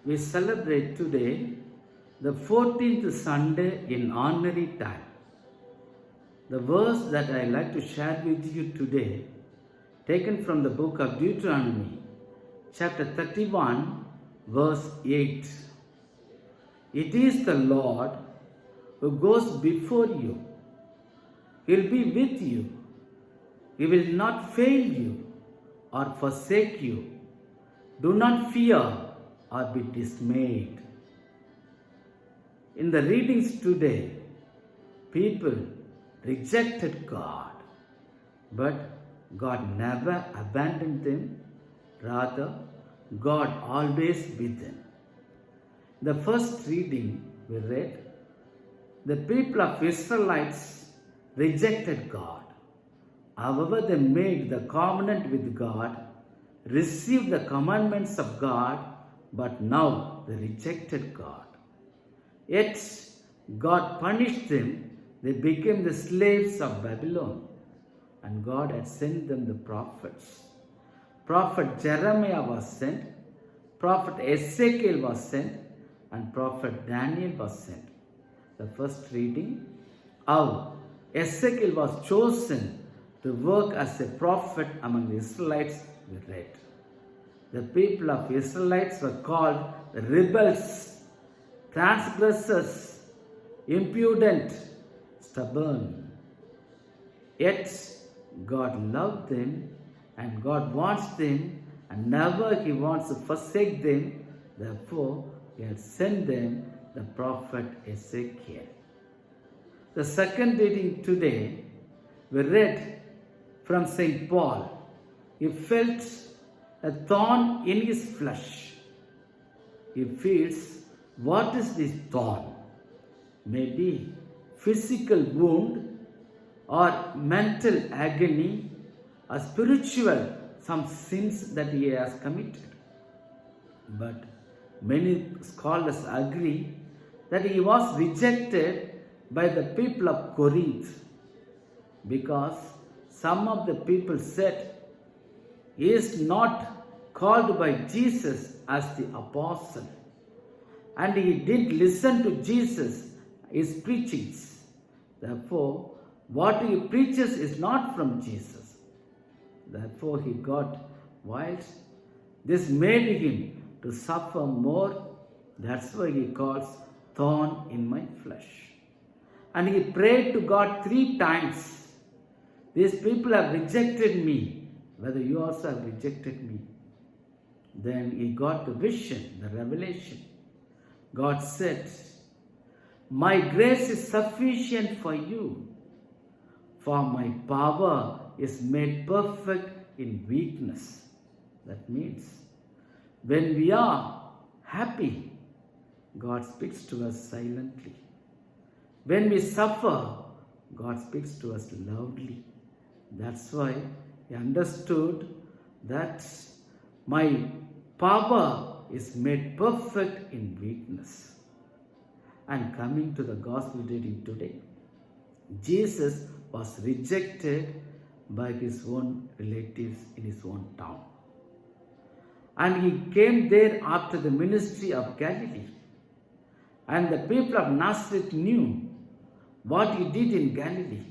We celebrate today the 14th Sunday in ordinary time. The verse that I like to share with you today, taken from the book of Deuteronomy, chapter 31, verse 8. It is the Lord who goes before you. He will be with you. He will not fail you or forsake you. Do not fear or be dismayed. In the readings today, people rejected God, but God never abandoned them. Rather, God always with them. The first reading we read, the people of Israelites rejected God. However, they made the covenant with God, received the commandments of God, but now they rejected God. Yet God punished them. They became the slaves of Babylon, and God had sent them the prophets. Prophet Jeremiah was sent, prophet Ezekiel was sent, and prophet Daniel was sent. The first reading, how Ezekiel was chosen to work as a prophet among the Israelites, we read. The people of Israelites were called rebels, transgressors, impudent, stubborn. Yet God loved them and God wants them, and never He wants to forsake them. Therefore, He had sent them the prophet Ezekiel. The second reading today, we read from St. Paul. He felt a thorn in his flesh. He feels, what is this thorn? Maybe physical wound or mental agony or spiritual some sins that he has committed. But many scholars agree that he was rejected by the people of Corinth because some of the people said he is not called by Jesus as the apostle, and he didn't listen to Jesus, his preachings. Therefore, what he preaches is not from Jesus. Therefore, he got wild. This made him to suffer more. That's why he calls thorn in my flesh. And he prayed to God 3 times. These people have rejected me, whether you also have rejected me. Then he got the vision, the revelation. God said, my grace is sufficient for you, for my power is made perfect in weakness. That means when we are happy, God speaks to us silently. When we suffer, God speaks to us loudly. That's why he understood that my power is made perfect in weakness. And coming to the gospel reading today, Jesus was rejected by his own relatives in his own town. And he came there after the ministry of Galilee. And the people of Nazareth knew what he did in Galilee.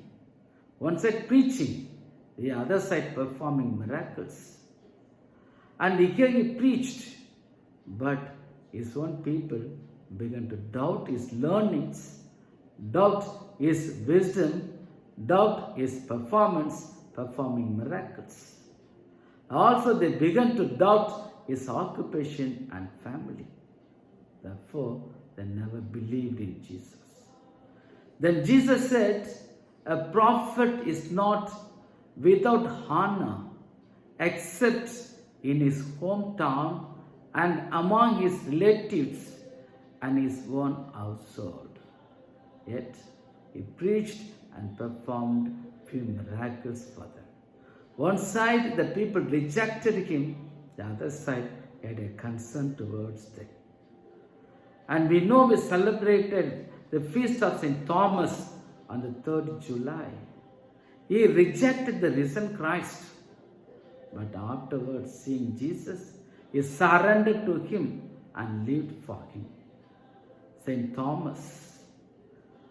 One side preaching, the other side performing miracles. And here he preached, but his own people began to doubt his learnings, doubt his wisdom, doubt his performance, performing miracles. Also, they began to doubt his occupation and family. Therefore, they never believed in Jesus. Then Jesus said, a prophet is not without honor except in his hometown and among his relatives and his own household. Yet he preached and performed few miracles for them. One side the people rejected him, the other side had a concern towards them. And we know we celebrated the feast of St. Thomas on the 3rd July. He rejected the risen Christ, but afterwards seeing Jesus, he surrendered to him and lived for him. St. Thomas,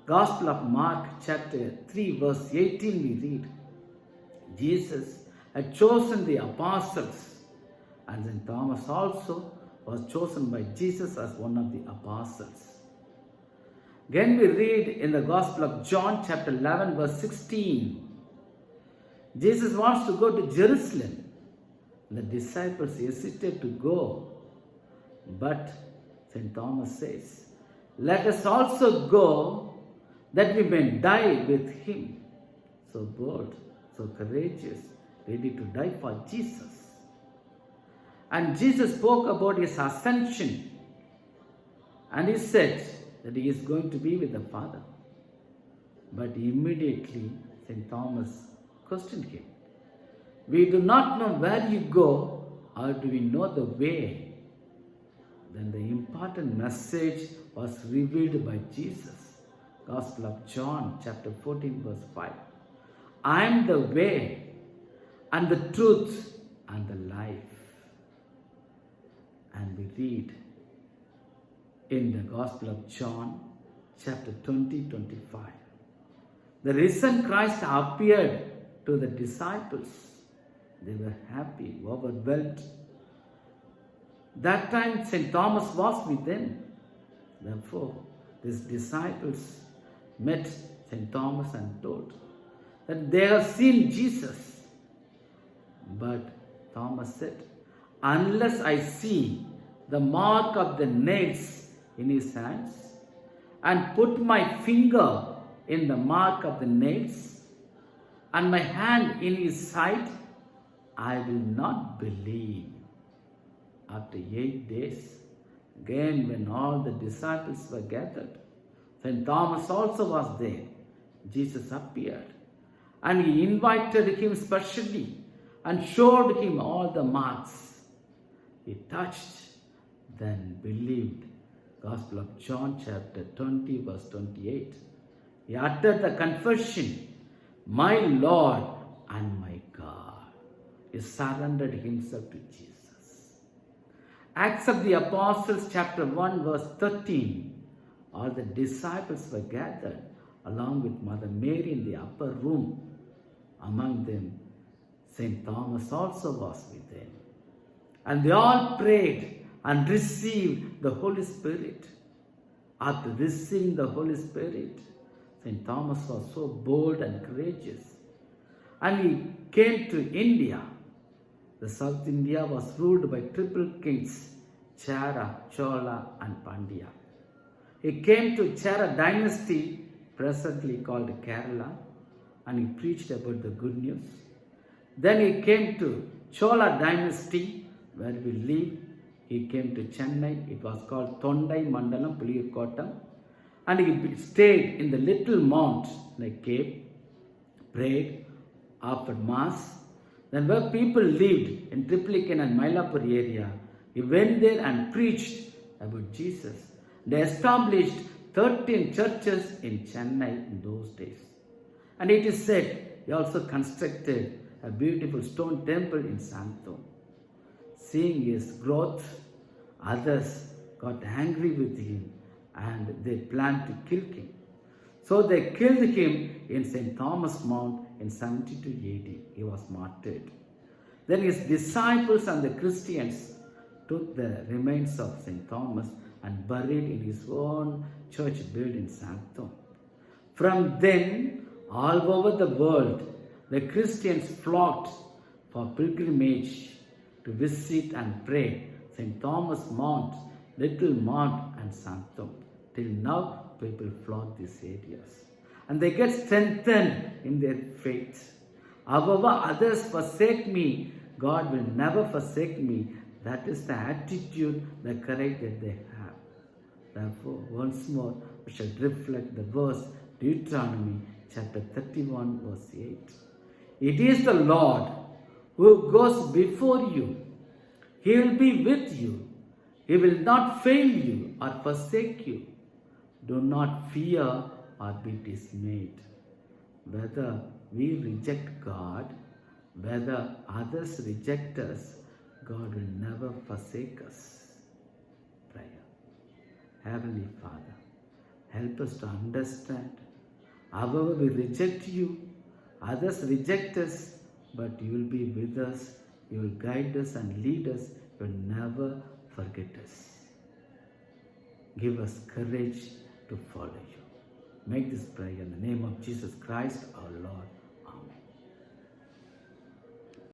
Gospel of Mark chapter 3 verse 18 we read, Jesus had chosen the apostles, and St. Thomas also was chosen by Jesus as one of the apostles. Again we read in the Gospel of John chapter 11 verse 16, Jesus wants to go to Jerusalem. The disciples hesitate to go, but St. Thomas says, let us also go that we may die with him. So bold, so courageous, ready to die for Jesus. And Jesus spoke about his ascension, and he said that he is going to be with the Father. But immediately St. Thomas questioned him. We do not know where you go, or do we know the way? Then the important message was revealed by Jesus. Gospel of John chapter 14 verse 5. I am the way and the truth and the life. And we read in the Gospel of John chapter 20-25. The risen Christ appeared to the disciples. They were happy, overwhelmed. That time St. Thomas was with them. Therefore, these disciples met St. Thomas and told that they have seen Jesus. But Thomas said, unless I see the mark of the nails in his hands and put my finger in the mark of the nails and my hand in his side, I will not believe. After 8 days, again when all the disciples were gathered, St. Thomas also was there. Jesus appeared and he invited him specially and showed him all the marks. He touched, then believed. Gospel of John chapter 20 verse 28. He uttered the confession, my Lord and my God. He surrendered himself to Jesus. Acts of the Apostles chapter 1 verse 13. All the disciples were gathered along with Mother Mary in the upper room. Among them, St. Thomas also was with them. And they all prayed and received the Holy Spirit. After receiving the Holy Spirit, St. Thomas was so bold and courageous. And he came to India. The South India was ruled by triple kings, Chera, Chola and Pandya. He came to Chera dynasty, presently called Kerala, and he preached about the good news. Then he came to Chola dynasty, where we live. He came to Chennai. It was called Thondai Mandalam Puliyurkottam. And he stayed in the little mount, like cave, prayed, offered mass. Then where people lived in Triplicane and Mylapore area, he went there and preached about Jesus. They established 13 churches in Chennai in those days. And it is said he also constructed a beautiful stone temple in Santhom. Seeing his growth, others got angry with him and they planned to kill him. So they killed him in St. Thomas Mount in 72 AD. He was martyred. Then his disciples and the Christians took the remains of St. Thomas and buried in his own church built in Santhom. From then, all over the world, the Christians flocked for pilgrimage to visit and pray St. Thomas Mount, Little Mount and Santhom. Till now, people flock these areas. And they get strengthened in their faith. However, others forsake me, God will never forsake me. That is the attitude, the courage that they have. Therefore, once more, we shall reflect the verse, Deuteronomy chapter 31 verse 8. It is the Lord who goes before you. He will be with you. He will not fail you or forsake you. Do not fear or be dismayed. Whether we reject God, whether others reject us, God will never forsake us. Heavenly Father, help us to understand. However, we reject you, others reject us, but you will be with us, you will guide us and lead us, you will never forget us. Give us courage to follow you. Make this prayer in the name of Jesus Christ our Lord.